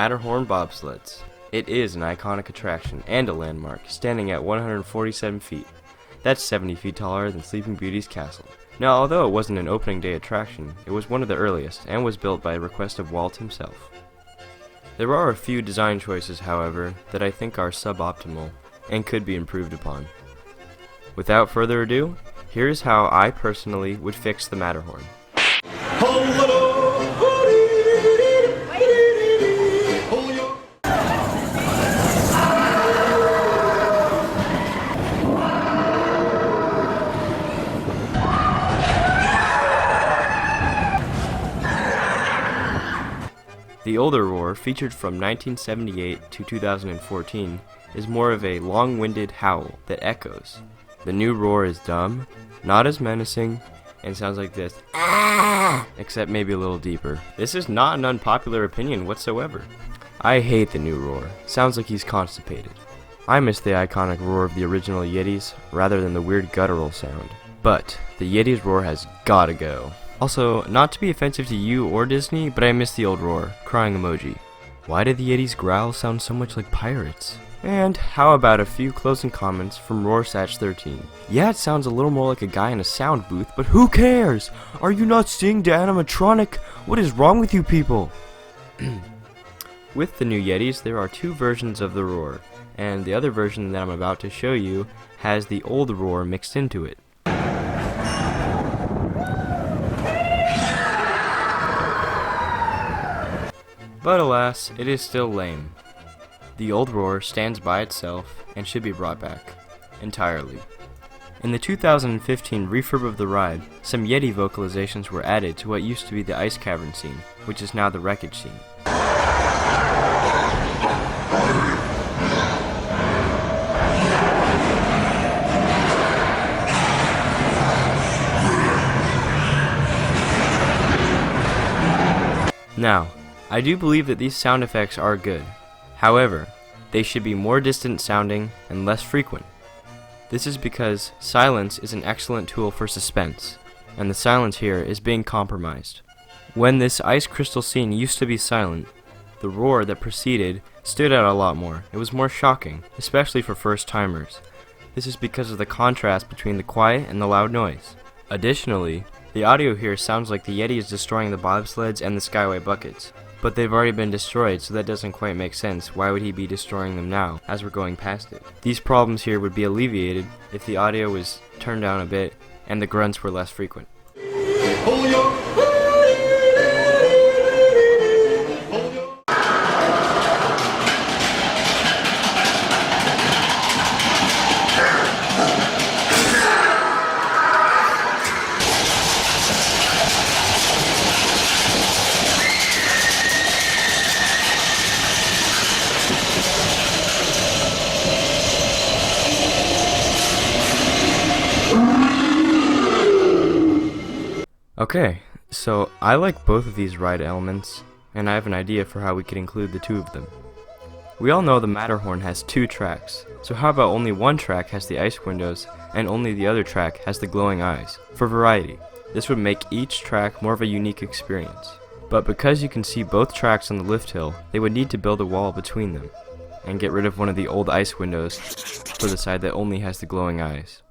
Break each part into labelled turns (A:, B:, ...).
A: Matterhorn Bobsleds. It is an iconic attraction and a landmark, standing at 147 feet. That's 70 feet taller than Sleeping Beauty's castle. Now, although it wasn't an opening day attraction, it was one of the earliest and was built by request of Walt himself. There are a few design choices, however, that I think are suboptimal and could be improved upon. Without further ado, here's how I personally would fix the Matterhorn. The older roar, featured from 1978 to 2014, is more of a long-winded howl that echoes. The new roar is dumb, not as menacing, and sounds like this, except maybe a little deeper. This is not an unpopular opinion whatsoever. I hate the new roar. Sounds like he's constipated. I miss the iconic roar of the original Yetis rather than the weird guttural sound. But the Yeti's roar has gotta go. Also, not to be offensive to you or Disney, but I miss the old roar. Crying emoji. Why did the Yeti's growl sound so much like pirates? And how about a few closing comments from RoarSatch13? Yeah, it sounds a little more like a guy in a sound booth, but who cares? Are you not seeing the animatronic? What is wrong with you people? With the new Yetis, there are two versions of the roar, and the other version that I'm about to show you has the old roar mixed into it. But alas, it is still lame. The old roar stands by itself and should be brought back entirely. In the 2015 refurb of the ride, some Yeti vocalizations were added to what used to be the ice cavern scene, which is now the wreckage scene. Now, I do believe that these sound effects are good. However, they should be more distant sounding and less frequent. This is because silence is an excellent tool for suspense, and the silence here is being compromised. When this ice crystal scene used to be silent, the roar that preceded stood out a lot more. It was more shocking, especially for first-timers. This is because of the contrast between the quiet and the loud noise. Additionally, the audio here sounds like the Yeti is destroying the bobsleds and the Skyway buckets. But they've already been destroyed, so that doesn't quite make sense. Why would he be destroying them now, as we're going past it? These problems here would be alleviated if the audio was turned down a bit, and the grunts were less frequent. Okay, so I like both of these ride elements, and I have an idea for how we could include the two of them. We all know the Matterhorn has two tracks, so how about only one track has the ice windows, and only the other track has the glowing eyes? For variety, this would make each track more of a unique experience. But because you can see both tracks on the lift hill, they would need to build a wall between them, and get rid of one of the old ice windows for the side that only has the glowing eyes.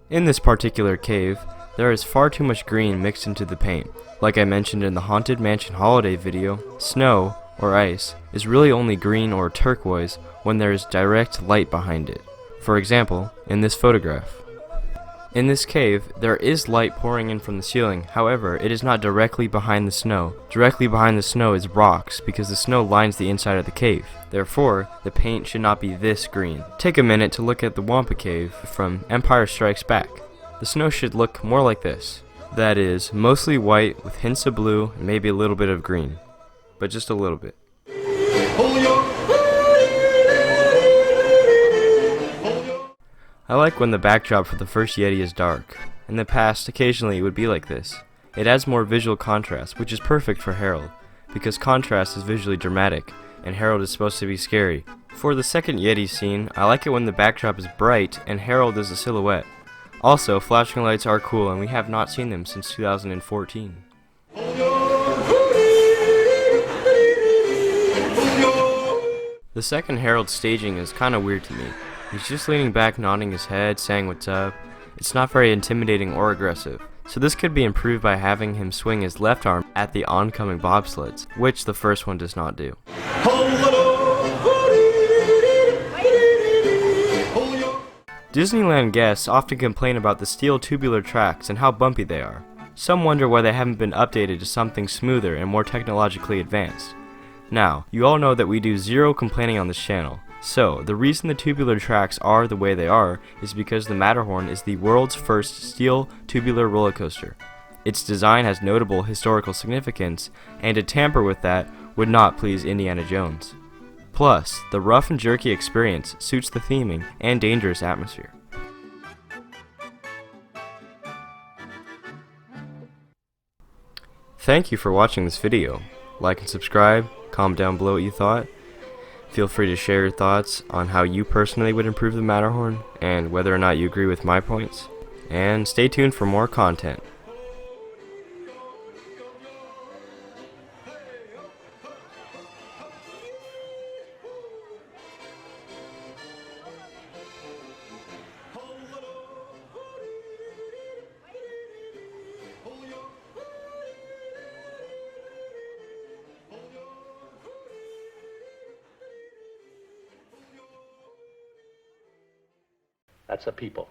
A: In this particular cave, there is far too much green mixed into the paint. Like I mentioned in the Haunted Mansion holiday video, snow, or ice, is really only green or turquoise when there is direct light behind it. For example, in this photograph. In this cave, there is light pouring in from the ceiling, however, it is not directly behind the snow. Directly behind the snow is rocks, because the snow lines the inside of the cave. Therefore, the paint should not be this green. Take a minute to look at the Wampa Cave from Empire Strikes Back. The snow should look more like this. That is, mostly white with hints of blue and maybe a little bit of green. But just a little bit. I like when the backdrop for the first Yeti is dark. In the past, occasionally it would be like this. It adds more visual contrast, which is perfect for Harold, because contrast is visually dramatic, and Harold is supposed to be scary. For the second Yeti scene, I like it when the backdrop is bright and Harold is a silhouette. Also, flashing lights are cool and we have not seen them since 2014. The second Harold staging is kinda weird to me. He's just leaning back, nodding his head, saying what's up. It's not very intimidating or aggressive, so this could be improved by having him swing his left arm at the oncoming bobsleds, which the first one does not do. Disneyland guests often complain about the steel tubular tracks and how bumpy they are. Some wonder why they haven't been updated to something smoother and more technologically advanced. Now, you all know that we do zero complaining on this channel. So, the reason the tubular tracks are the way they are is because the Matterhorn is the world's first steel tubular roller coaster. Its design has notable historical significance, and to tamper with that would not please Indiana Jones. Plus, the rough and jerky experience suits the theming and dangerous atmosphere. Thank you for watching this video. Like and subscribe, comment down below what you thought. Feel free to share your thoughts on how you personally would improve the Matterhorn and whether or not you agree with my points. And stay tuned for more content.
B: That's the people.